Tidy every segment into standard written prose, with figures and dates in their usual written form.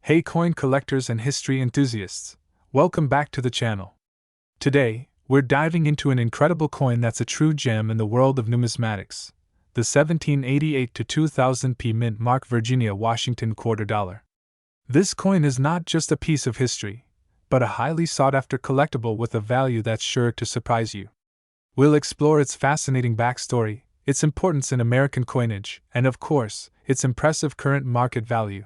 Hey coin collectors and history enthusiasts, welcome back to the channel. Today, we're diving into an incredible coin that's a true gem in the world of numismatics, the 1788 to 2000 P Mint Mark Virginia Washington Quarter Dollar. This coin is not just a piece of history, but a highly sought-after collectible with a value that's sure to surprise you. We'll explore its fascinating backstory, its importance in American coinage, and of course, its impressive current market value.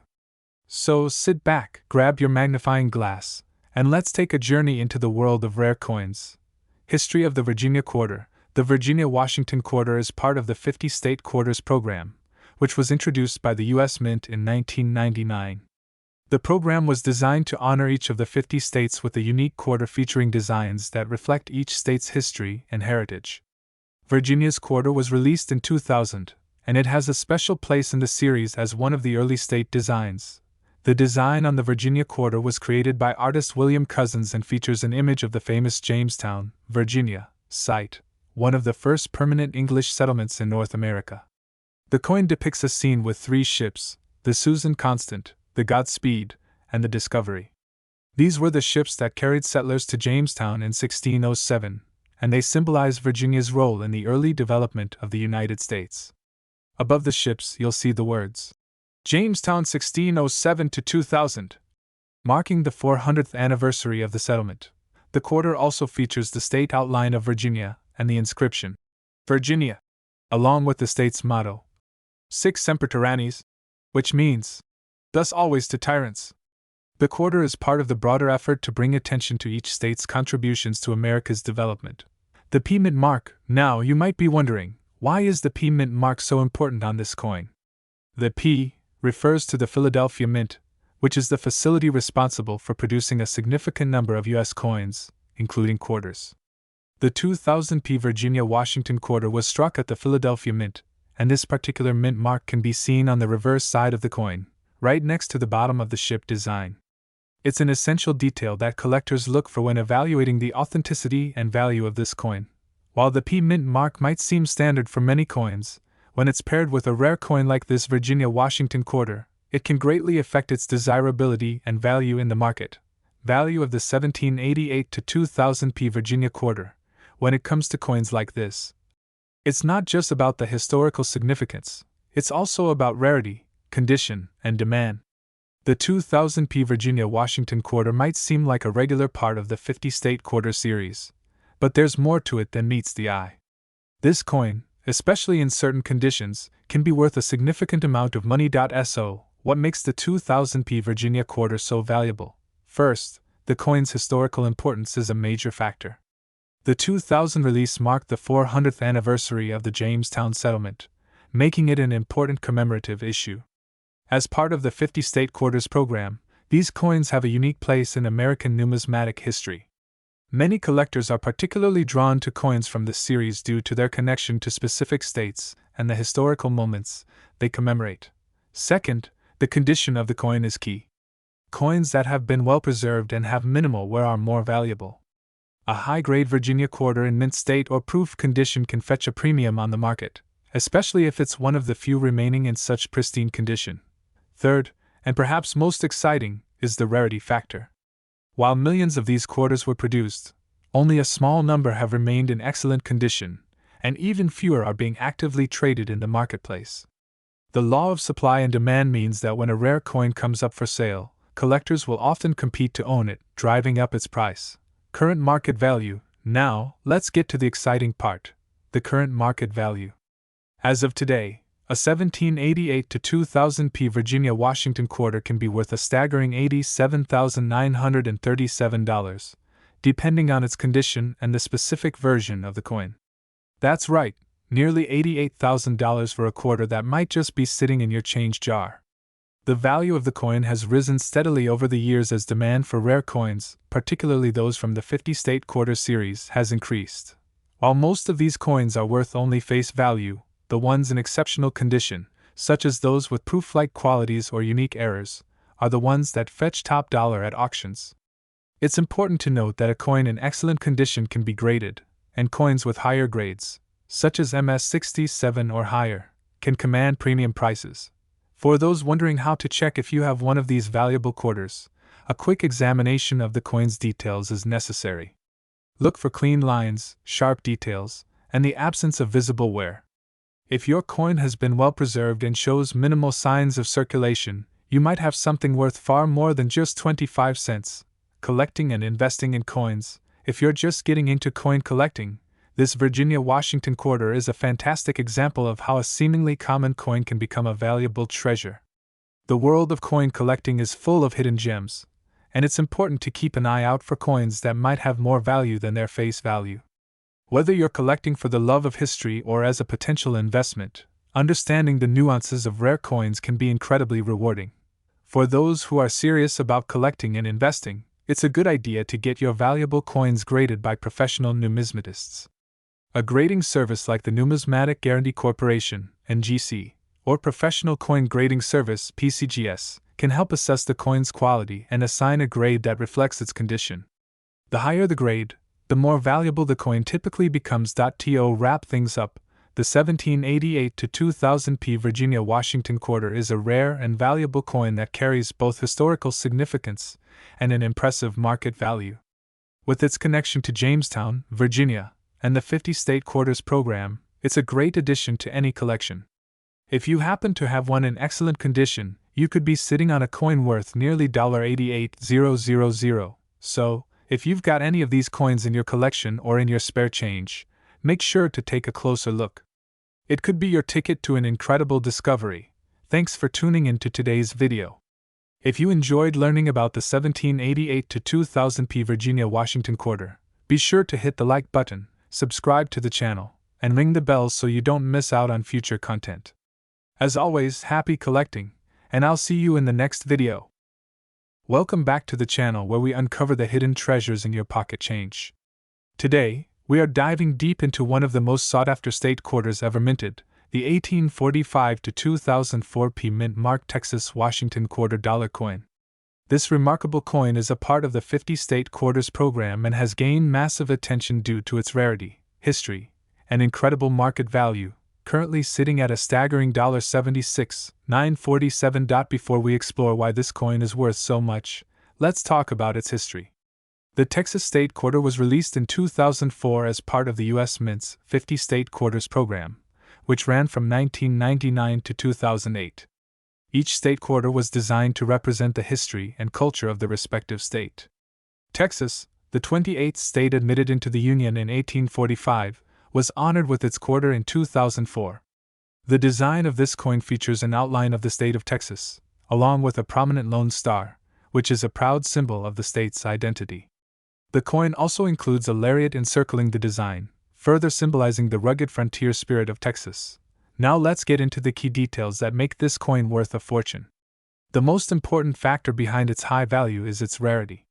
So sit back, grab your magnifying glass, and let's take a journey into the world of rare coins. History of the Virginia Quarter. The Virginia Washington Quarter is part of the 50 State Quarters program, which was introduced by the U.S. Mint in 1999. The program was designed to honor each of the 50 states with a unique quarter featuring designs that reflect each state's history and heritage. Virginia's quarter was released in 2000, and it has a special place in the series as one of the early state designs. The design on the Virginia Quarter was created by artist William Cousins and features an image of the famous Jamestown, Virginia, site, one of the first permanent English settlements in North America. The coin depicts a scene with three ships, the Susan Constant, the Godspeed, and the Discovery. These were the ships that carried settlers to Jamestown in 1607, and they symbolize Virginia's role in the early development of the United States. Above the ships, you'll see the words, Jamestown 1607 to 2000, marking the 400th anniversary of the settlement. The quarter also features the state outline of Virginia and the inscription, Virginia, along with the state's motto, Sic Semper Tyrannis, which means, thus always to tyrants. The quarter is part of the broader effort to bring attention to each state's contributions to America's development. The P Mint mark. Now you might be wondering, why is the P Mint mark so important on this coin? The P refers to the Philadelphia Mint, which is the facility responsible for producing a significant number of U.S. coins, including quarters. The 2000 P Virginia Washington Quarter was struck at the Philadelphia Mint, and this particular mint mark can be seen on the reverse side of the coin, right next to the bottom of the ship design. It's an essential detail that collectors look for when evaluating the authenticity and value of this coin. While the P Mint mark might seem standard for many coins, when it's paired with a rare coin like this Virginia Washington Quarter, it can greatly affect its desirability and value in the market. Value of the 1788 to 2000 P Virginia Quarter. When it comes to coins like this, it's not just about the historical significance, it's also about rarity, condition, and demand. The 2000 P Virginia Washington Quarter might seem like a regular part of the 50 State Quarter series, but there's more to it than meets the eye. This coin, especially in certain conditions, can be worth a significant amount of money. So, what makes the 2000 P Virginia Quarter so valuable? First, the coin's historical importance is a major factor. The 2000 release marked the 400th anniversary of the Jamestown settlement, making it an important commemorative issue. As part of the 50 State Quarters program, these coins have a unique place in American numismatic history. Many collectors are particularly drawn to coins from this series due to their connection to specific states and the historical moments they commemorate. Second, the condition of the coin is key. Coins that have been well preserved and have minimal wear are more valuable. A high-grade Virginia Quarter in mint state or proof condition can fetch a premium on the market, especially if it's one of the few remaining in such pristine condition. Third, and perhaps most exciting, is the rarity factor. While millions of these quarters were produced, only a small number have remained in excellent condition, and even fewer are being actively traded in the marketplace. The law of supply and demand means that when a rare coin comes up for sale, collectors will often compete to own it, driving up its price. Current market value. Now, let's get to the exciting part, the current market value. As of today, a 1788 to 2000 P Virginia Washington Quarter can be worth a staggering $87,937, depending on its condition and the specific version of the coin. That's right, nearly $88,000 for a quarter that might just be sitting in your change jar. The value of the coin has risen steadily over the years as demand for rare coins, particularly those from the 50 State Quarter series, has increased. While most of these coins are worth only face value, the ones in exceptional condition, such as those with proof-like qualities or unique errors, are the ones that fetch top dollar at auctions. It's important to note that a coin in excellent condition can be graded, and coins with higher grades, such as MS 67 or higher, can command premium prices. For those wondering how to check if you have one of these valuable quarters, a quick examination of the coin's details is necessary. Look for clean lines, sharp details, and the absence of visible wear. If your coin has been well preserved and shows minimal signs of circulation, you might have something worth far more than just 25 cents. Collecting and investing in coins. If you're just getting into coin collecting, this Virginia Washington quarter is a fantastic example of how a seemingly common coin can become a valuable treasure. The world of coin collecting is full of hidden gems, and it's important to keep an eye out for coins that might have more value than their face value. Whether you're collecting for the love of history or as a potential investment, understanding the nuances of rare coins can be incredibly rewarding. For those who are serious about collecting and investing, it's a good idea to get your valuable coins graded by professional numismatists. A grading service like the Numismatic Guarantee Corporation, NGC, or Professional Coin Grading Service, PCGS, can help assess the coin's quality and assign a grade that reflects its condition. The higher the grade, the more valuable the coin typically becomes. To wrap things up, the 1788 to 2000p Virginia Washington quarter is a rare and valuable coin that carries both historical significance and an impressive market value. With its connection to Jamestown, Virginia, and the 50-state quarters program, it's a great addition to any collection. If you happen to have one in excellent condition, you could be sitting on a coin worth nearly $88,000. So, if you've got any of these coins in your collection or in your spare change, make sure to take a closer look. It could be your ticket to an incredible discovery. Thanks for tuning into today's video. If you enjoyed learning about the 1788 to 2000p Virginia Washington quarter, be sure to hit the like button, subscribe to the channel, and ring the bell so you don't miss out on future content. As always, happy collecting, and I'll see you in the next video. Welcome back to the channel where we uncover the hidden treasures in your pocket change. Today, we are diving deep into one of the most sought-after state quarters ever minted, the 1845 to 2004p mint-marked Texas Washington quarter dollar coin. This remarkable coin is a part of the 50-state quarters program and has gained massive attention due to its rarity, history, and incredible market value, currently sitting at a staggering $76,947. Before we explore why this coin is worth so much, let's talk about its history. The Texas State Quarter was released in 2004 as part of the U.S. Mint's 50-state quarters program, which ran from 1999 to 2008. Each state quarter was designed to represent the history and culture of the respective state. Texas, the 28th state admitted into the Union in 1845, was honored with its quarter in 2004. The design of this coin features an outline of the state of Texas, along with a prominent lone star, which is a proud symbol of the state's identity. The coin also includes a lariat encircling the design, further symbolizing the rugged frontier spirit of Texas. Now let's get into the key details that make this coin worth a fortune. The most important factor behind its high value is its rarity.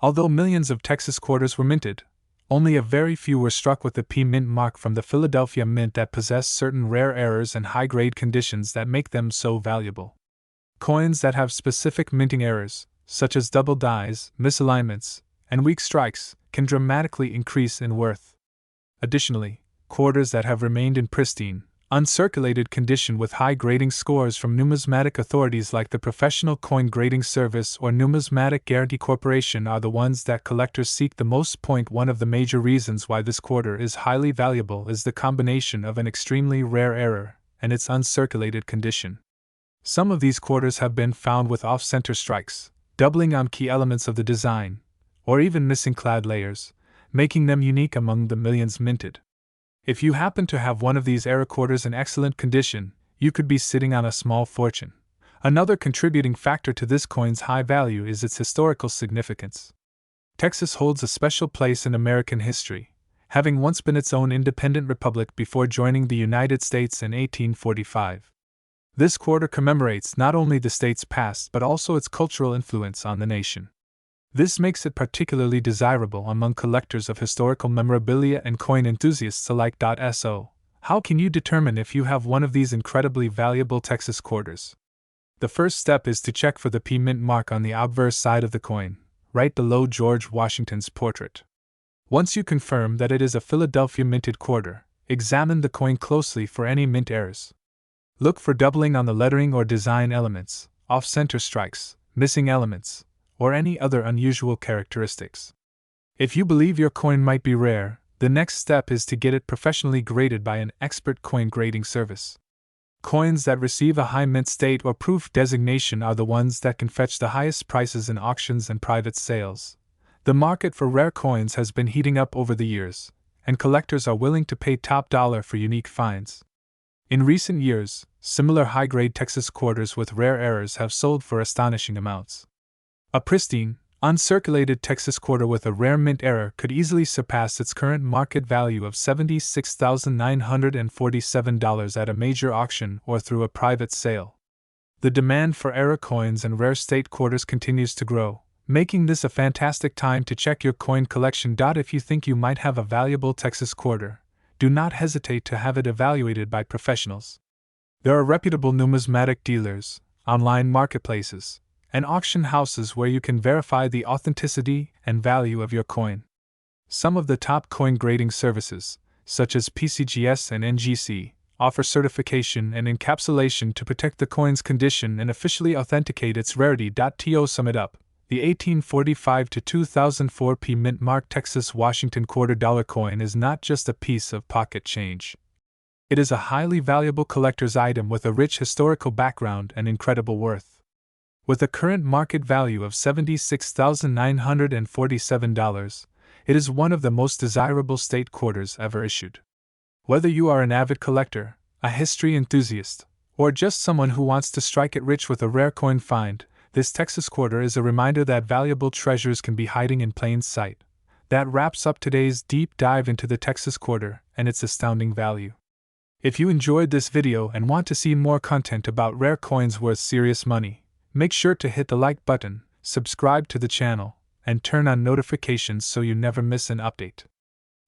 Although millions of Texas quarters were minted, only a very few were struck with the P Mint mark from the Philadelphia Mint that possess certain rare errors and high-grade conditions that make them so valuable. Coins that have specific minting errors, such as double dies, misalignments, and weak strikes, can dramatically increase in worth. Additionally, quarters that have remained in pristine, uncirculated condition with high grading scores from numismatic authorities like the Professional Coin Grading Service or Numismatic Guarantee Corporation are the ones that collectors seek the most. One of the major reasons why this quarter is highly valuable is the combination of an extremely rare error and its uncirculated condition. Some of these quarters have been found with off-center strikes, doubling on key elements of the design, or even missing clad layers, making them unique among the millions minted. If you happen to have one of these error quarters in excellent condition, you could be sitting on a small fortune. Another contributing factor to this coin's high value is its historical significance. Texas holds a special place in American history, having once been its own independent republic before joining the United States in 1845. This quarter commemorates not only the state's past but also its cultural influence on the nation. This makes it particularly desirable among collectors of historical memorabilia and coin enthusiasts alike. So, how can you determine if you have one of these incredibly valuable Texas quarters? The first step is to check for the P Mint mark on the obverse side of the coin, right below George Washington's portrait. Once you confirm that it is a Philadelphia minted quarter, examine the coin closely for any mint errors. Look for doubling on the lettering or design elements, off-center strikes, missing elements, or any other unusual characteristics. If you believe your coin might be rare, the next step is to get it professionally graded by an expert coin grading service. Coins that receive a high mint state or proof designation are the ones that can fetch the highest prices in auctions and private sales. The market for rare coins has been heating up over the years, and collectors are willing to pay top dollar for unique finds. In recent years, similar high-grade Texas quarters with rare errors have sold for astonishing amounts. A pristine, uncirculated Texas quarter with a rare mint error could easily surpass its current market value of $76,947 at a major auction or through a private sale. The demand for error coins and rare state quarters continues to grow, making this a fantastic time to check your coin collection. If you think you might have a valuable Texas quarter, do not hesitate to have it evaluated by professionals. There are reputable numismatic dealers, online marketplaces, and auction houses where you can verify the authenticity and value of your coin. Some of the top coin grading services, such as PCGS and NGC, offer certification and encapsulation to protect the coin's condition and officially authenticate its rarity. To sum it up, the 1845 to 2004 P mint mark Texas Washington $quarter coin is not just a piece of pocket change. It is a highly valuable collector's item with a rich historical background and incredible worth. With a current market value of $76,947, it is one of the most desirable state quarters ever issued. Whether you are an avid collector, a history enthusiast, or just someone who wants to strike it rich with a rare coin find, this Texas quarter is a reminder that valuable treasures can be hiding in plain sight. That wraps up today's deep dive into the Texas quarter and its astounding value. If you enjoyed this video and want to see more content about rare coins worth serious money, make sure to hit the like button, subscribe to the channel, and turn on notifications so you never miss an update.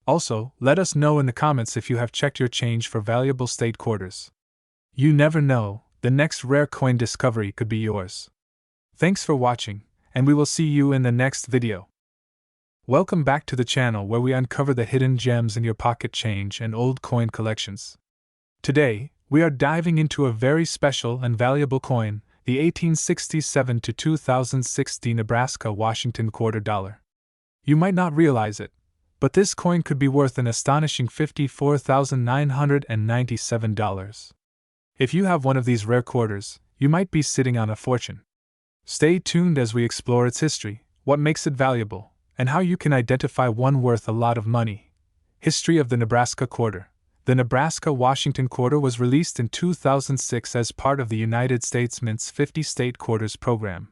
Also, let us know in the comments if you have checked your change for valuable state quarters. You never know, the next rare coin discovery could be yours. Thanks for watching, and we will see you in the next video. Welcome back to the channel where we uncover the hidden gems in your pocket change and old coin collections. Today, we are diving into a very special and valuable coin, the 1867 to 2006 Nebraska Washington $quarter. You might not realize it, but this coin could be worth an astonishing $54,997. If you have one of these rare quarters, you might be sitting on a fortune. Stay tuned as we explore its history, what makes it valuable, and how you can identify one worth a lot of money. History of the Nebraska quarter. The Nebraska Washington quarter was released in 2006 as part of the United States Mint's 50 State Quarters program.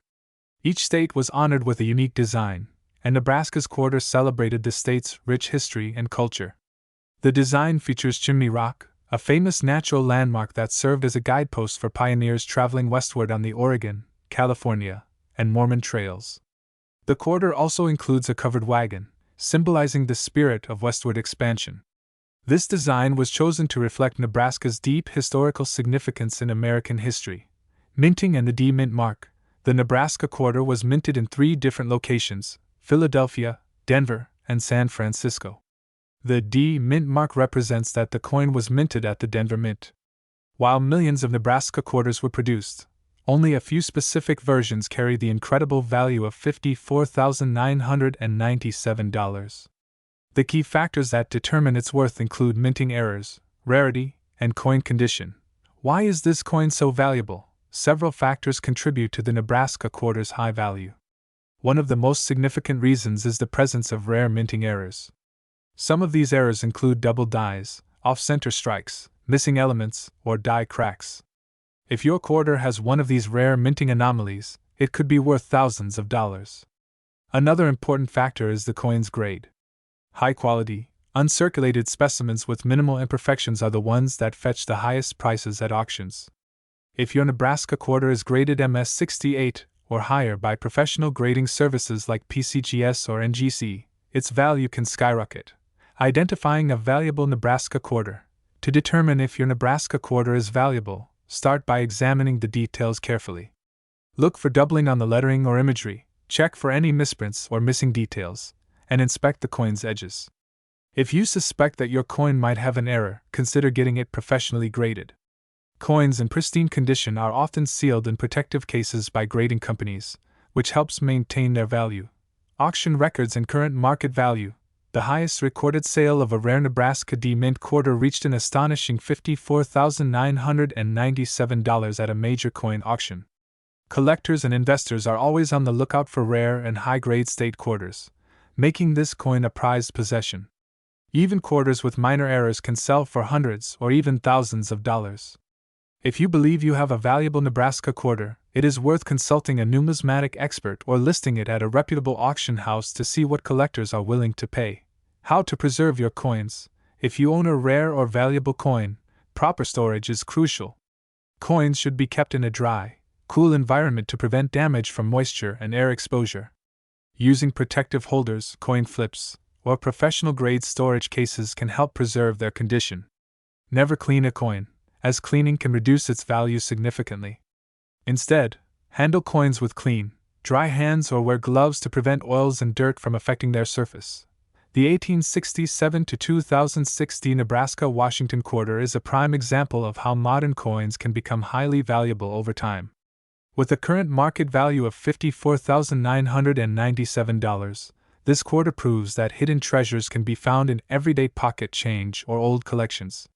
Each state was honored with a unique design, and Nebraska's quarter celebrated the state's rich history and culture. The design features Chimney Rock, a famous natural landmark that served as a guidepost for pioneers traveling westward on the Oregon, California, and Mormon trails. The quarter also includes a covered wagon, symbolizing the spirit of westward expansion. This design was chosen to reflect Nebraska's deep historical significance in American history. Minting and the D mint mark. The Nebraska quarter was minted in 3 different locations: Philadelphia, Denver, and San Francisco. The D mint mark represents that the coin was minted at the Denver Mint. While millions of Nebraska quarters were produced, only a few specific versions carry the incredible value of $54,997. The key factors that determine its worth include minting errors, rarity, and coin condition. Why is this coin so valuable? Several factors contribute to the Nebraska quarter's high value. One of the most significant reasons is the presence of rare minting errors. Some of these errors include double dies, off-center strikes, missing elements, or die cracks. If your quarter has one of these rare minting anomalies, it could be worth thousands of dollars. Another important factor is the coin's grade. High-quality, uncirculated specimens with minimal imperfections are the ones that fetch the highest prices at auctions. If your Nebraska quarter is graded MS68 or higher by professional grading services like PCGS or NGC, its value can skyrocket. Identifying a valuable Nebraska quarter. To determine if your Nebraska quarter is valuable, start by examining the details carefully. Look for doubling on the lettering or imagery, check for any misprints or missing details, and inspect the coin's edges. If you suspect that your coin might have an error, consider getting it professionally graded. Coins in pristine condition are often sealed in protective cases by grading companies, which helps maintain their value. Auction records and current market value. The highest recorded sale of a rare Nebraska D mint quarter reached an astonishing $54,997 at a major coin auction. Collectors and investors are always on the lookout for rare and high-grade state quarters, making this coin a prized possession. Even quarters with minor errors can sell for hundreds or even thousands of dollars. If you believe you have a valuable Nebraska quarter, it is worth consulting a numismatic expert or listing it at a reputable auction house to see what collectors are willing to pay. How to preserve your coins. If you own a rare or valuable coin, proper storage is crucial. Coins should be kept in a dry, cool environment to prevent damage from moisture and air exposure. Using protective holders, coin flips, or professional-grade storage cases can help preserve their condition. Never clean a coin, as cleaning can reduce its value significantly. Instead, handle coins with clean, dry hands or wear gloves to prevent oils and dirt from affecting their surface. The 1867 to 2060 Nebraska-Washington quarter is a prime example of how modern coins can become highly valuable over time. With a current market value of $54,997, this quarter proves that hidden treasures can be found in everyday pocket change or old collections.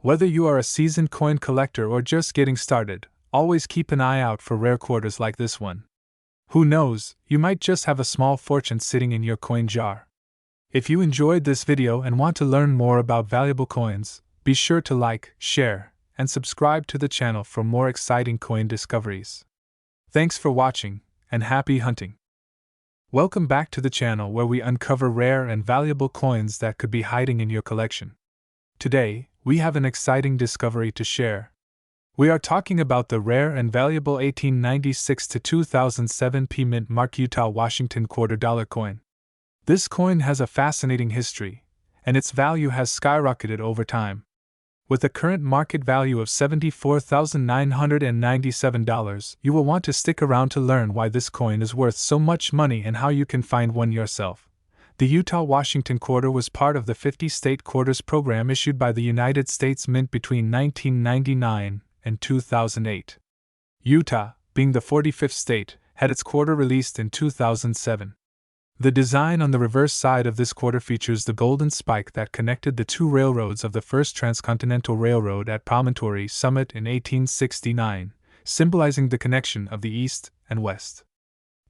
Whether you are a seasoned coin collector or just getting started, always keep an eye out for rare quarters like this one. Who knows, you might just have a small fortune sitting in your coin jar. If you enjoyed this video and want to learn more about valuable coins, be sure to like, share, and subscribe to the channel for more exciting coin discoveries. Thanks for watching, and happy hunting! Welcome back to the channel where we uncover rare and valuable coins that could be hiding in your collection. Today, we have an exciting discovery to share. We are talking about the rare and valuable 1896 to 2007 P Mint Mark Utah-Washington $quarter coin. This coin has a fascinating history, and its value has skyrocketed over time. With a current market value of $74,997, you will want to stick around to learn why this coin is worth so much money and how you can find one yourself. The Utah-Washington quarter was part of the 50-state quarters program issued by the United States Mint between 1999 and 2008. Utah, being the 45th state, had its quarter released in 2007. The design on the reverse side of this quarter features the golden spike that connected the two railroads of the First Transcontinental Railroad at Promontory Summit in 1869, symbolizing the connection of the East and West.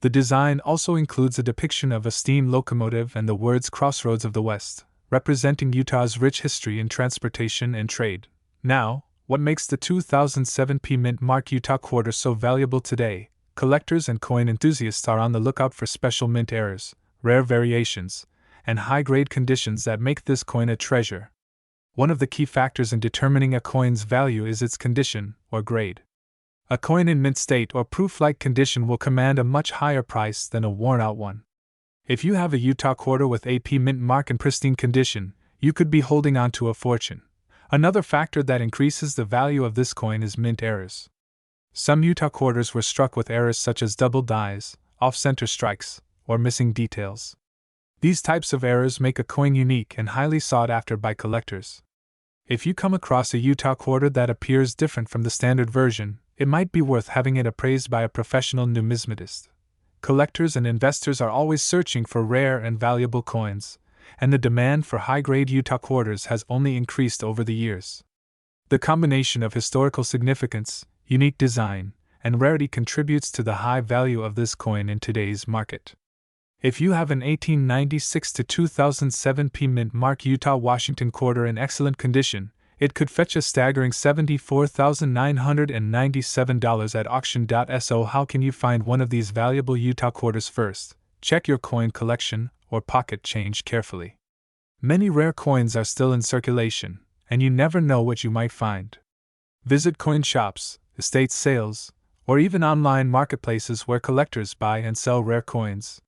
The design also includes a depiction of a steam locomotive and the words Crossroads of the West, representing Utah's rich history in transportation and trade. Now, what makes the 2007 P Mint Mark Utah quarter so valuable today? Collectors and coin enthusiasts are on the lookout for special mint errors, rare variations, and high-grade conditions that make this coin a treasure. One of the key factors in determining a coin's value is its condition, or grade. A coin in mint state or proof-like condition will command a much higher price than a worn-out one. If you have a Utah quarter with a P Mint Mark in pristine condition, you could be holding on to a fortune. Another factor that increases the value of this coin is mint errors. Some Utah quarters were struck with errors such as double dies, off-center strikes, or missing details. These types of errors make a coin unique and highly sought after by collectors. If you come across a Utah quarter that appears different from the standard version, it might be worth having it appraised by a professional numismatist. Collectors and investors are always searching for rare and valuable coins, and the demand for high-grade Utah quarters has only increased over the years. The combination of historical significance, unique design, and rarity contributes to the high value of this coin in today's market. If you have an 1896 to 2007 P Mint Mark Utah-Washington quarter in excellent condition, it could fetch a staggering $74,997 at auction.so. How can you find one of these valuable Utah quarters? First, check your coin collection or pocket change carefully. Many rare coins are still in circulation, and you never know what you might find. Visit coin shops, estate sales, or even online marketplaces where collectors buy and sell rare coins.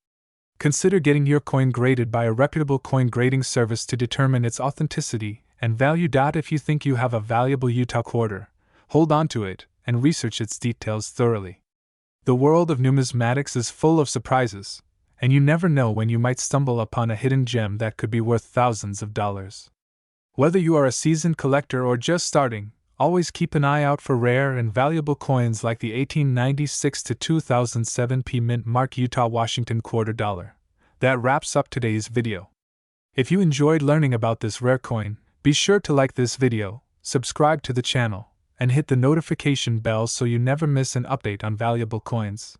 Consider getting your coin graded by a reputable coin grading service to determine its authenticity and value. If you think you have a valuable Utah quarter, hold on to it and research its details thoroughly. The world of numismatics is full of surprises, and you never know when you might stumble upon a hidden gem that could be worth thousands of dollars. Whether you are a seasoned collector or just starting, always keep an eye out for rare and valuable coins like the 1896 to 2007 P Mint Mark Utah Washington Quarter Dollar. That wraps up today's video. If you enjoyed learning about this rare coin, be sure to like this video, subscribe to the channel, and hit the notification bell so you never miss an update on valuable coins.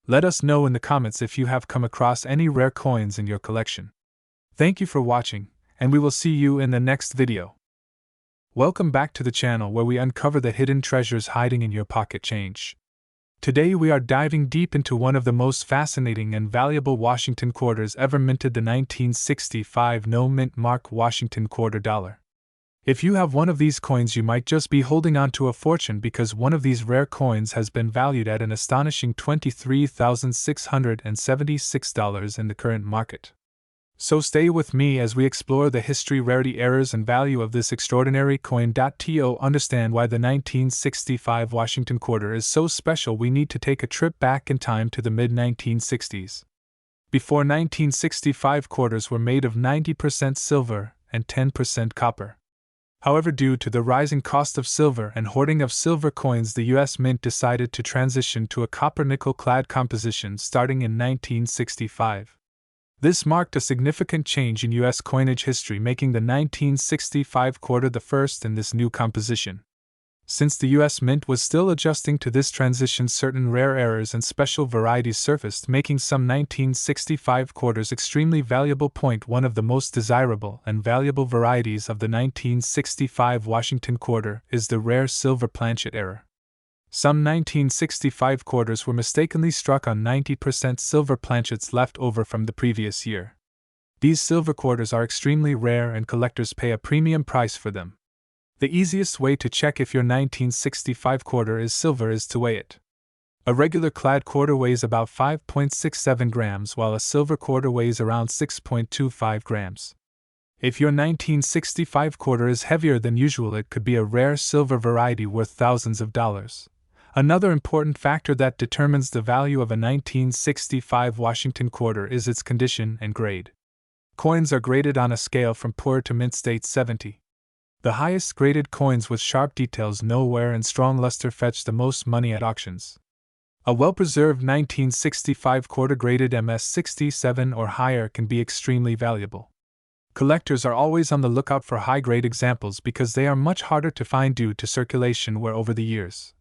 Let us know in the comments if you have come across any rare coins in your collection. Thank you for watching, and we will see you in the next video. Welcome back to the channel where we uncover the hidden treasures hiding in your pocket change. Today we are diving deep into one of the most fascinating and valuable Washington quarters ever minted, the 1965 no-mint mark Washington Quarter Dollar. If you have one of these coins, you might just be holding on to a fortune, because one of these rare coins has been valued at an astonishing $23,676 in the current market. So stay with me as we explore the history, rarity, errors, and value of this extraordinary coin. To understand why the 1965 Washington Quarter is so special, we need to take a trip back in time to the mid-1960s. Before 1965, quarters were made of 90% silver and 10% copper. However, due to the rising cost of silver and hoarding of silver coins, the U.S. Mint decided to transition to a copper-nickel clad composition starting in 1965. This marked a significant change in U.S. coinage history, making the 1965 quarter the first in this new composition. Since the U.S. Mint was still adjusting to this transition, certain rare errors and special varieties surfaced, making some 1965 quarters extremely valuable. One of the most desirable and valuable varieties of the 1965 Washington Quarter is the rare silver planchet error. Some 1965 quarters were mistakenly struck on 90% silver planchets left over from the previous year. These silver quarters are extremely rare and collectors pay a premium price for them. The easiest way to check if your 1965 quarter is silver is to weigh it. A regular clad quarter weighs about 5.67 grams, while a silver quarter weighs around 6.25 grams. If your 1965 quarter is heavier than usual, it could be a rare silver variety worth thousands of dollars. Another important factor that determines the value of a 1965 Washington quarter is its condition and grade. Coins are graded on a scale from poor to mint state 70. The highest graded coins with sharp details, no wear, and strong luster fetch the most money at auctions. A well-preserved 1965 quarter graded MS 67 or higher can be extremely valuable. Collectors are always on the lookout for high-grade examples because they are much harder to find due to circulation wear over the years.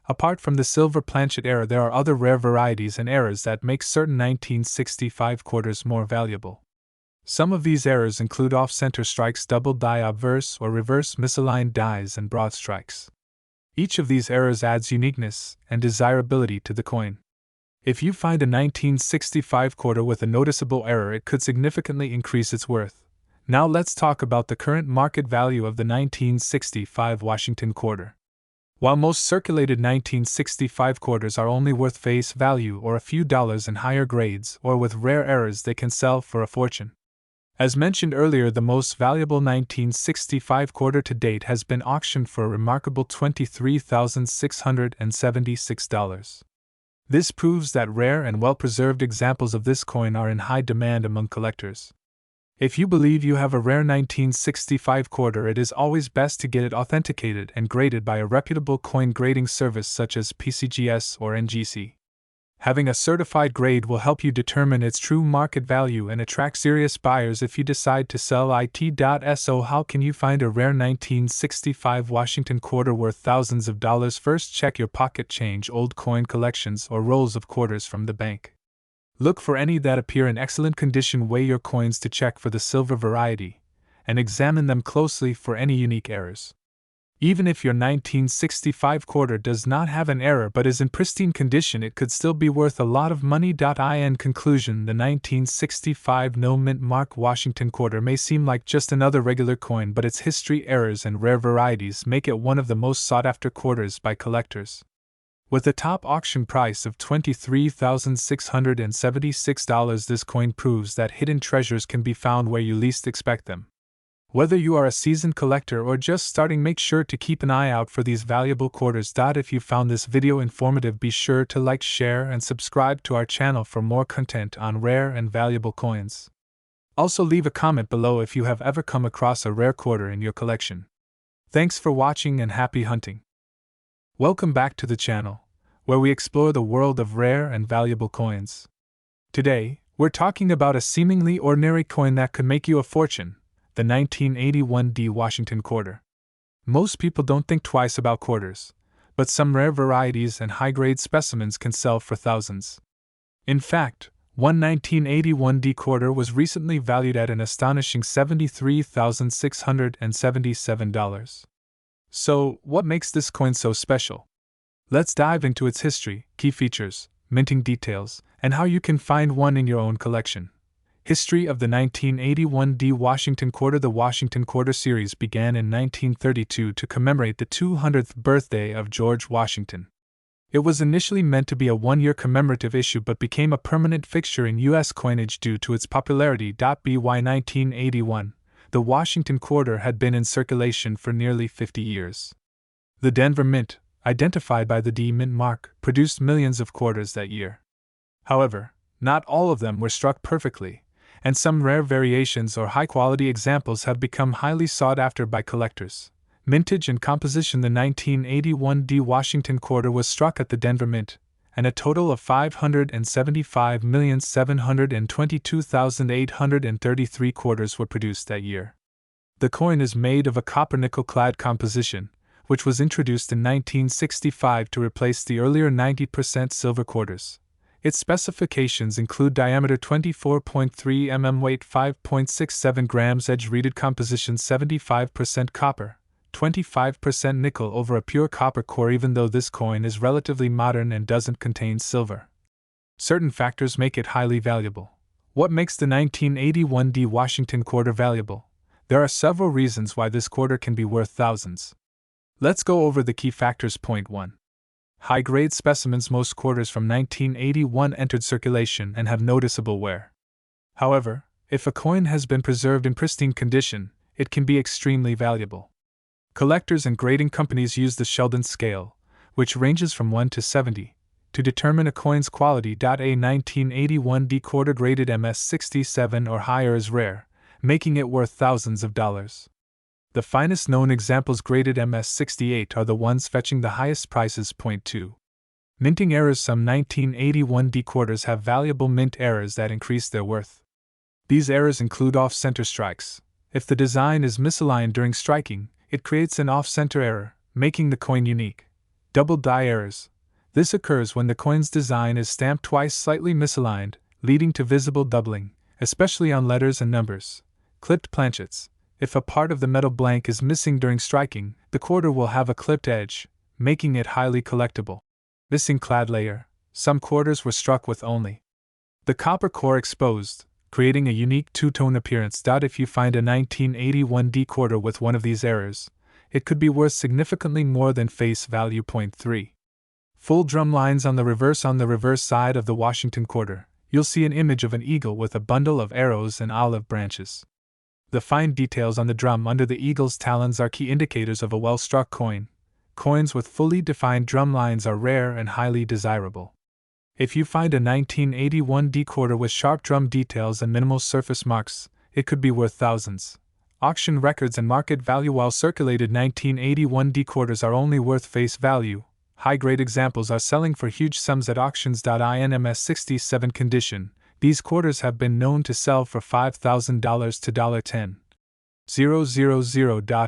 Apart from the silver planchet error, there are other rare varieties and errors that make certain 1965 quarters more valuable. Some of these errors include off-center strikes, double die obverse or reverse misaligned dies, and broad strikes. Each of these errors adds uniqueness and desirability to the coin. If you find a 1965 quarter with a noticeable error, it could significantly increase its worth. Now let's talk about the current market value of the 1965 Washington Quarter. While most circulated 1965 quarters are only worth face value or a few dollars in higher grades or with rare errors, they can sell for a fortune. As mentioned earlier, the most valuable 1965 quarter to date has been auctioned for a remarkable $23,676. This proves that rare and well-preserved examples of this coin are in high demand among collectors. If you believe you have a rare 1965 quarter, it is always best to get it authenticated and graded by a reputable coin grading service such as PCGS or NGC. Having a certified grade will help you determine its true market value and attract serious buyers if you decide to sell it. So how can you find a rare 1965 Washington Quarter worth thousands of dollars? First, check your pocket change, old coin collections, or rolls of quarters from the bank. Look for any that appear in excellent condition. Weigh your coins to check for the silver variety, and examine them closely for any unique errors. Even if your 1965 quarter does not have an error but is in pristine condition, it could still be worth a lot of money. In conclusion, the 1965 no-mint mark Washington Quarter may seem like just another regular coin, but its history, errors, and rare varieties make it one of the most sought-after quarters by collectors. With a top auction price of $23,676, this coin proves that hidden treasures can be found where you least expect them. Whether you are a seasoned collector or just starting, make sure to keep an eye out for these valuable quarters. If you found this video informative, be sure to like, share, and subscribe to our channel for more content on rare and valuable coins. Also, leave a comment below if you have ever come across a rare quarter in your collection. Thanks for watching and happy hunting. Welcome back to the channel, where we explore the world of rare and valuable coins. Today, we're talking about a seemingly ordinary coin that could make you a fortune, the 1981 D Washington quarter. Most people don't think twice about quarters, but some rare varieties and high-grade specimens can sell for thousands. In fact, one 1981 D quarter was recently valued at an astonishing $73,677. So, what makes this coin so special? Let's dive into its history, key features, minting details, and how you can find one in your own collection. History of the 1981 D Washington quarter. The Washington quarter series began in 1932 to commemorate the 200th birthday of George Washington. It was initially meant to be a one-year commemorative issue but became a permanent fixture in U.S. coinage due to its popularity. By 1981, the Washington quarter had been in circulation for nearly 50 years. The Denver Mint, identified by the D Mint mark, produced millions of quarters that year. However, not all of them were struck perfectly, and some rare variations or high-quality examples have become highly sought after by collectors. Mintage and composition. The 1981 D Washington quarter was struck at the Denver Mint, and a total of 575,722,833 quarters were produced that year. The coin is made of a copper-nickel-clad composition, which was introduced in 1965 to replace the earlier 90% silver quarters. Its specifications include diameter 24.3 mm, weight 5.67 grams, edge-reeded composition 75% copper, 25% nickel over a pure copper core. Even though this coin is relatively modern and doesn't contain silver, certain factors make it highly valuable. What makes the 1981 D Washington quarter valuable? There are several reasons why this quarter can be worth thousands. Let's go over the key factors. Point 1. High-grade specimens. Most quarters from 1981 entered circulation and have noticeable wear. However, if a coin has been preserved in pristine condition, it can be extremely valuable. Collectors and grading companies use the Sheldon scale, which ranges from 1 to 70, to determine a coin's quality. A 1981 D quarter graded MS-67 or higher is rare, making it worth thousands of dollars. The finest known examples graded MS-68 are the ones fetching the highest prices. Point 2. Minting errors. Some 1981 D quarters have valuable mint errors that increase their worth. These errors include off-center strikes. If the design is misaligned during striking, it creates an off-center error, making the coin unique. Double die errors. This occurs when the coin's design is stamped twice slightly misaligned, leading to visible doubling, especially on letters and numbers. Clipped planchets. If a part of the metal blank is missing during striking, the quarter will have a clipped edge, making it highly collectible. Missing clad layer. Some quarters were struck with only the copper core exposed, creating a unique two-tone appearance. If you find a 1981 D quarter with one of these errors, it could be worth significantly more than face value. Point 3. Full drum lines. On the reverse side of the Washington quarter, you'll see an image of an eagle with a bundle of arrows and olive branches. The fine details on the drum under the eagle's talons are key indicators of a well-struck coin. Coins with fully defined drum lines are rare and highly desirable. If you find a 1981 D quarter with sharp drum details and minimal surface marks, it could be worth thousands. Auction records and market value. While circulated 1981 D quarters are only worth face value, high-grade examples are selling for huge sums at auctions. In MS-67 condition, these quarters have been known to sell for $5,000 to $10,000.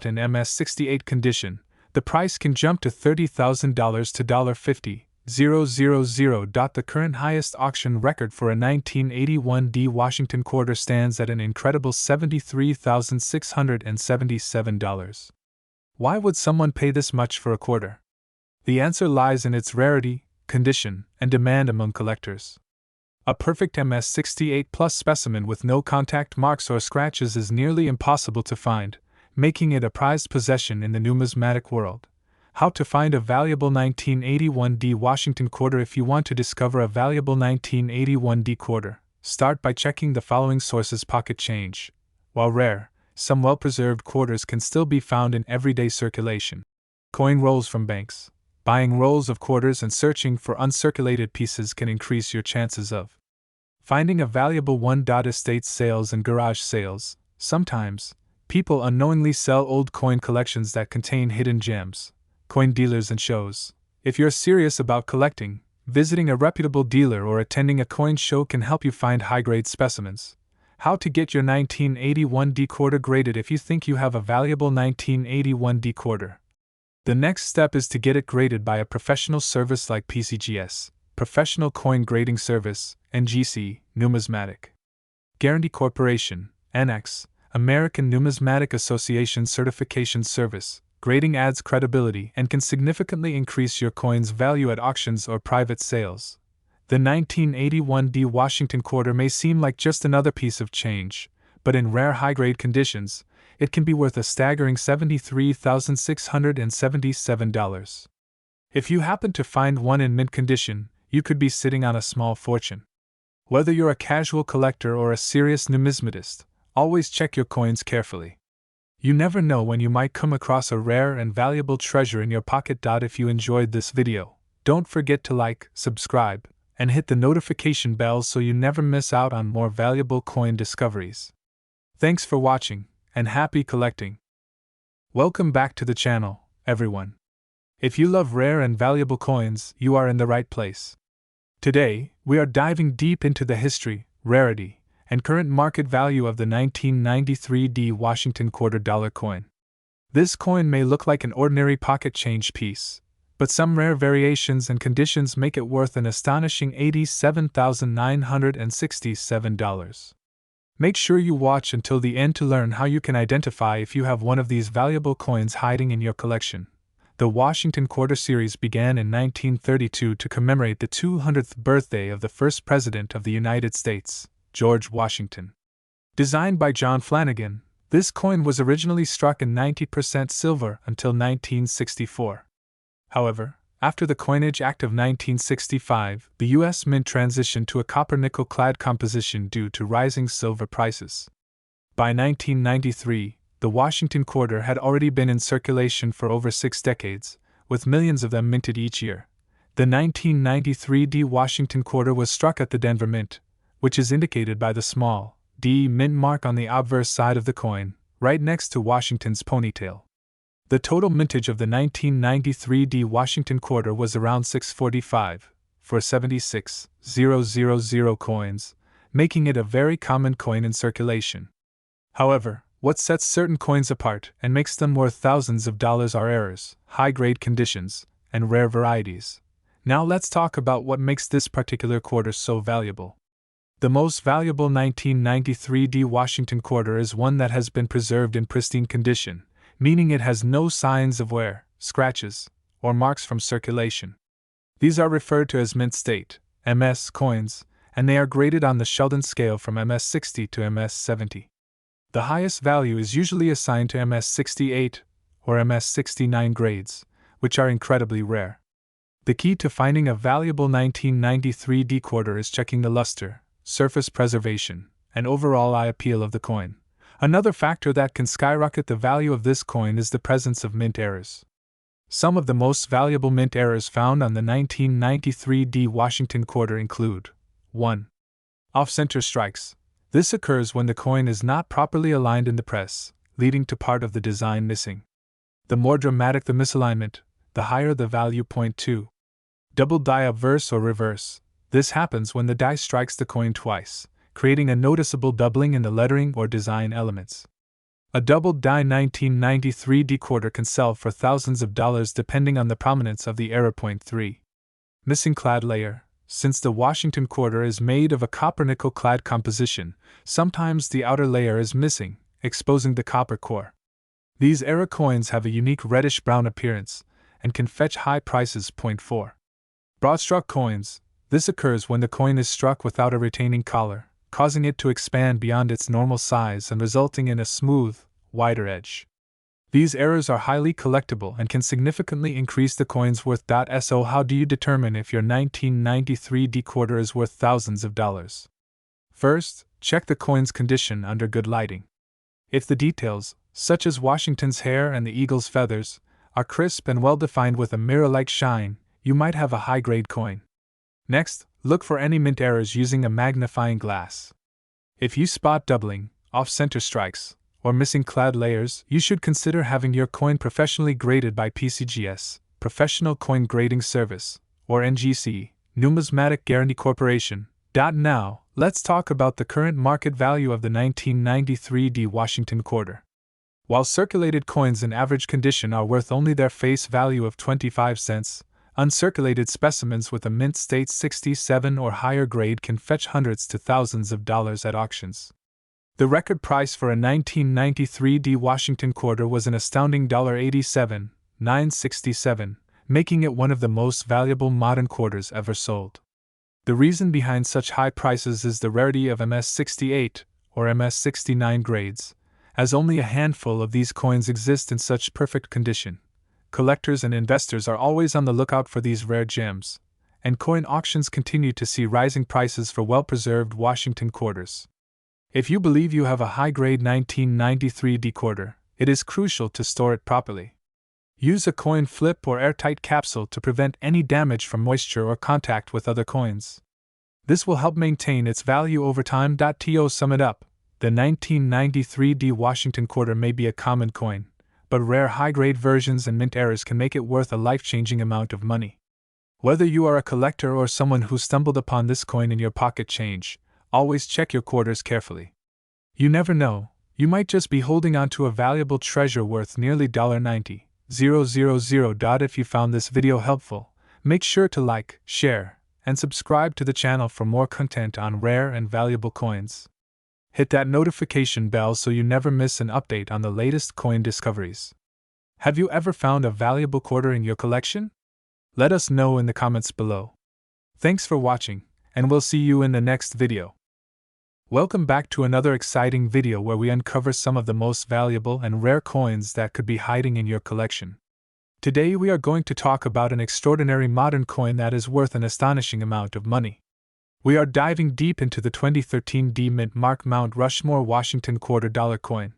In MS-68 condition, the price can jump to $30,000 to $50,000. The current highest auction record for a 1981 D Washington quarter stands at an incredible $73,677. Why would someone pay this much for a quarter? The answer lies in its rarity, condition, and demand among collectors. A perfect MS-68 Plus specimen with no contact marks or scratches is nearly impossible to find, making it a prized possession in the numismatic world. How to find a valuable 1981 D Washington quarter? If you want to discover a valuable 1981 D quarter, start by checking the following sources. Pocket change. While rare, some well-preserved quarters can still be found in everyday circulation. Coin rolls from banks. Buying rolls of quarters and searching for uncirculated pieces can increase your chances of finding a valuable one. Estate sales and garage sales. Sometimes, People unknowingly sell old coin collections that contain hidden gems. Coin dealers and shows. If you're serious about collecting, visiting a reputable dealer or attending a coin show can help you find high-grade specimens. How to get your 1981 D quarter graded if you think you have a valuable 1981 D quarter. The next step is to get it graded by a professional service like PCGS, Professional Coin Grading Service, NGC, Numismatic. Guarantee Corporation, NX, American Numismatic Association Certification Service. Grading adds credibility and can significantly increase your coin's value at auctions or private sales. The 1981 D Washington quarter may seem like just another piece of change, but in rare high-grade conditions, it can be worth a staggering $73,677. If you happen to find one in mint condition, you could be sitting on a small fortune. Whether you're a casual collector or a serious numismatist, always check your coins carefully. You never know when you might come across a rare and valuable treasure in your pocket. If you enjoyed this video, don't forget to like, subscribe, and hit the notification bell so you never miss out on more valuable coin discoveries. Thanks for watching, and happy collecting! Welcome back to the channel, everyone. If you love rare and valuable coins, you are in the right place. Today, we are diving deep into the history, rarity, and current market value of the 1993 D Washington quarter dollar coin. This coin may look like an ordinary pocket change piece, but some rare variations and conditions make it worth an astonishing $87,967. Make sure you watch until the end to learn how you can identify if you have one of these valuable coins hiding in your collection. The Washington Quarter series began in 1932 to commemorate the 200th birthday of the first President of the United States, George Washington. Designed by John Flanagan, this coin was originally struck in 90% silver until 1964. However, after the Coinage Act of 1965, the U.S. Mint transitioned to a copper-nickel clad composition due to rising silver prices. By 1993, the Washington quarter had already been in circulation for over 6 decades, with millions of them minted each year. The 1993 D Washington quarter was struck at the Denver Mint, which is indicated by the small D mint mark on the obverse side of the coin, right next to Washington's ponytail. The total mintage of the 1993 D Washington quarter was around 645, for 76,000 coins, making it a very common coin in circulation. However, what sets certain coins apart and makes them worth thousands of dollars are errors, high-grade conditions, and rare varieties. Now let's talk about what makes this particular quarter so valuable. The most valuable 1993 D Washington quarter is one that has been preserved in pristine condition, meaning it has no signs of wear, scratches, or marks from circulation. These are referred to as mint state, MS coins, and they are graded on the Sheldon scale from MS 60 to MS 70. The highest value is usually assigned to MS 68 or MS 69 grades, which are incredibly rare. The key to finding a valuable 1993 D quarter is checking the luster, surface preservation, and overall eye appeal of the coin. Another factor that can skyrocket the value of this coin is the presence of mint errors. Some of the most valuable mint errors found on the 1993 D Washington quarter include 1. Off-center strikes. This occurs when the coin is not properly aligned in the press, leading to part of the design missing. The more dramatic the misalignment, the higher the value. 2. Double die obverse or reverse. This happens when the die strikes the coin twice, creating a noticeable doubling in the lettering or design elements. A doubled die 1993 D quarter can sell for thousands of dollars depending on the prominence of the error. 3. Missing clad layer. Since the Washington quarter is made of a copper-nickel clad composition, sometimes the outer layer is missing, exposing the copper core. These error coins have a unique reddish-brown appearance and can fetch high prices. 4. Broad-struck coins. This occurs when the coin is struck without a retaining collar, causing it to expand beyond its normal size and resulting in a smooth, wider edge. These errors are highly collectible and can significantly increase the coin's worth. So how do you determine if your 1993 D quarter is worth thousands of dollars? First, check the coin's condition under good lighting. If the details, such as Washington's hair and the eagle's feathers, are crisp and well-defined with a mirror-like shine, you might have a high-grade coin. Next, look for any mint errors using a magnifying glass. If you spot doubling, off-center strikes, or missing clad layers, you should consider having your coin professionally graded by PCGS, Professional Coin Grading Service, or NGC, Numismatic Guarantee Corporation. Now, let's talk about the current market value of the 1993 D Washington quarter. While circulated coins in average condition are worth only their face value of 25 cents, uncirculated specimens with a mint state 67 or higher grade can fetch hundreds to thousands of dollars at auctions. The record price for a 1993 D Washington quarter was an astounding $87,967, making it one of the most valuable modern quarters ever sold. The reason behind such high prices is the rarity of MS-68 or MS-69 grades, as only a handful of these coins exist in such perfect condition. Collectors and investors are always on the lookout for these rare gems, and coin auctions continue to see rising prices for well-preserved Washington quarters. If you believe you have a high-grade 1993 D quarter, it is crucial to store it properly. Use a coin flip or airtight capsule to prevent any damage from moisture or contact with other coins. This will help maintain its value over time. To sum it up, the 1993 D Washington quarter may be a common coin, but rare high-grade versions and mint errors can make it worth a life-changing amount of money. Whether you are a collector or someone who stumbled upon this coin in your pocket change, always check your quarters carefully. You never know, you might just be holding on to a valuable treasure worth nearly $90,000. If you found this video helpful, make sure to like, share, and subscribe to the channel for more content on rare and valuable coins. Hit that notification bell so you never miss an update on the latest coin discoveries. Have you ever found a valuable quarter in your collection? Let us know in the comments below. Thanks for watching, and we'll see you in the next video. Welcome back to another exciting video where we uncover some of the most valuable and rare coins that could be hiding in your collection. Today we are going to talk about an extraordinary modern coin that is worth an astonishing amount of money. We are diving deep into the 2013 D Mint Mark Mount Rushmore Washington $quarter coin.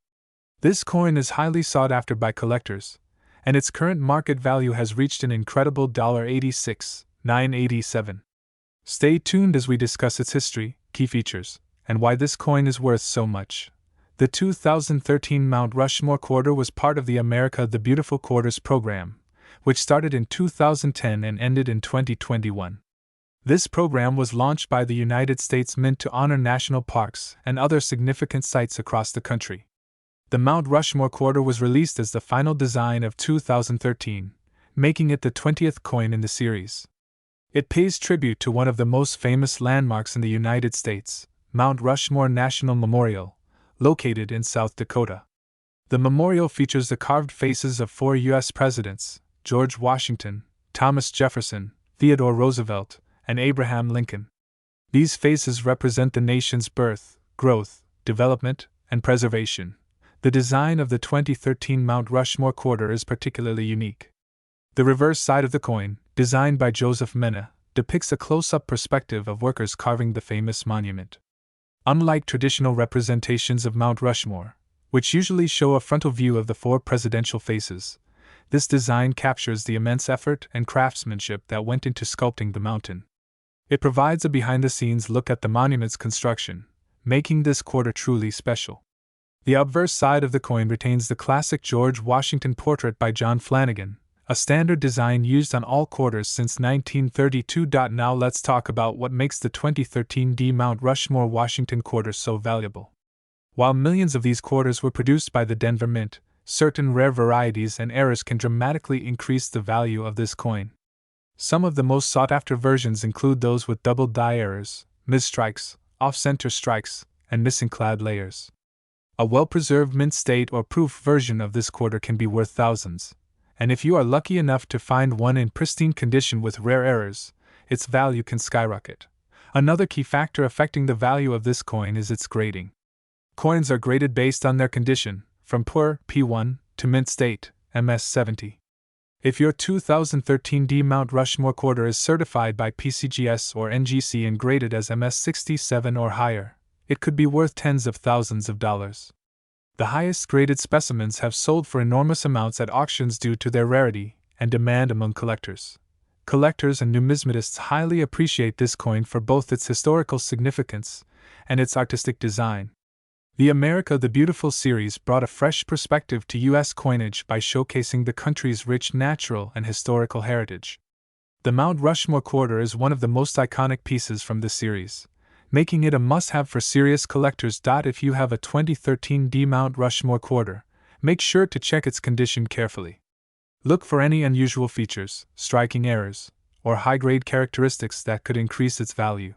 This coin is highly sought after by collectors, and its current market value has reached an incredible $86,987. Stay tuned as we discuss its history, key features, and why this coin is worth so much. The 2013 Mount Rushmore quarter was part of the America the Beautiful Quarters program, which started in 2010 and ended in 2021. This program was launched by the United States Mint to honor national parks and other significant sites across the country. The Mount Rushmore quarter was released as the final design of 2013, making it the 20th coin in the series. It pays tribute to one of the most famous landmarks in the United States, Mount Rushmore National Memorial, located in South Dakota. The memorial features the carved faces of 4 U.S. presidents, George Washington, Thomas Jefferson, Theodore Roosevelt, and Abraham Lincoln. These faces represent the nation's birth, growth, development, and preservation. The design of the 2013 Mount Rushmore quarter is particularly unique. The reverse side of the coin, designed by Joseph Mena, depicts a close-up perspective of workers carving the famous monument. Unlike traditional representations of Mount Rushmore, which usually show a frontal view of the 4 presidential faces, this design captures the immense effort and craftsmanship that went into sculpting the mountain. It provides a behind-the-scenes look at the monument's construction, making this quarter truly special. The obverse side of the coin retains the classic George Washington portrait by John Flanagan, a standard design used on all quarters since 1932. Now let's talk about what makes the 2013 D Mount Rushmore Washington quarter so valuable. While millions of these quarters were produced by the Denver Mint, certain rare varieties and errors can dramatically increase the value of this coin. Some of the most sought-after versions include those with double die errors, misstrikes, off-center strikes, and missing clad layers. A well-preserved mint state or proof version of this quarter can be worth thousands, and if you are lucky enough to find one in pristine condition with rare errors, its value can skyrocket. Another key factor affecting the value of this coin is its grading. Coins are graded based on their condition, from poor, P1, to mint state, MS-70. If your 2013 D Mount Rushmore quarter is certified by PCGS or NGC and graded as MS-67 or higher, it could be worth tens of thousands of dollars. The highest graded specimens have sold for enormous amounts at auctions due to their rarity and demand among collectors. Collectors and numismatists highly appreciate this coin for both its historical significance and its artistic design. The America the Beautiful series brought a fresh perspective to U.S. coinage by showcasing the country's rich natural and historical heritage. The Mount Rushmore quarter is one of the most iconic pieces from this series, making it a must-have for serious collectors. If you have a 2013 Mount Rushmore quarter, make sure to check its condition carefully. Look for any unusual features, striking errors, or high-grade characteristics that could increase its value.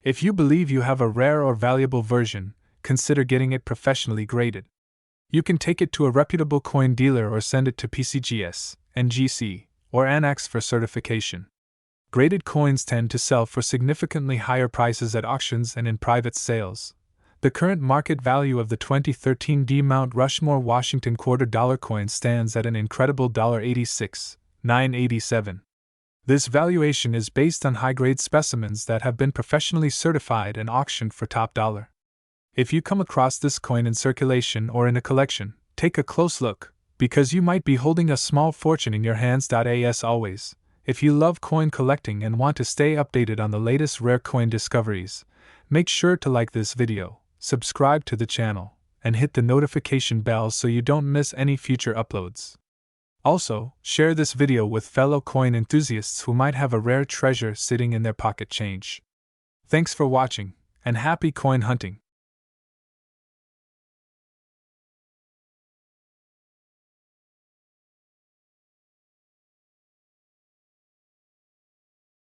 If you believe you have a rare or valuable version, consider getting it professionally graded. You can take it to a reputable coin dealer or send it to PCGS, NGC, or Annex for certification. Graded coins tend to sell for significantly higher prices at auctions and in private sales. The current market value of the 2013 Mount Rushmore Washington $quarter coin stands at an incredible $86,987. This valuation is based on high-grade specimens that have been professionally certified and auctioned for top dollar. If you come across this coin in circulation or in a collection, take a close look, because you might be holding a small fortune in your hands. As always, if you love coin collecting and want to stay updated on the latest rare coin discoveries, make sure to like this video, subscribe to the channel, and hit the notification bell so you don't miss any future uploads. Also, share this video with fellow coin enthusiasts who might have a rare treasure sitting in their pocket change. Thanks for watching, and happy coin hunting!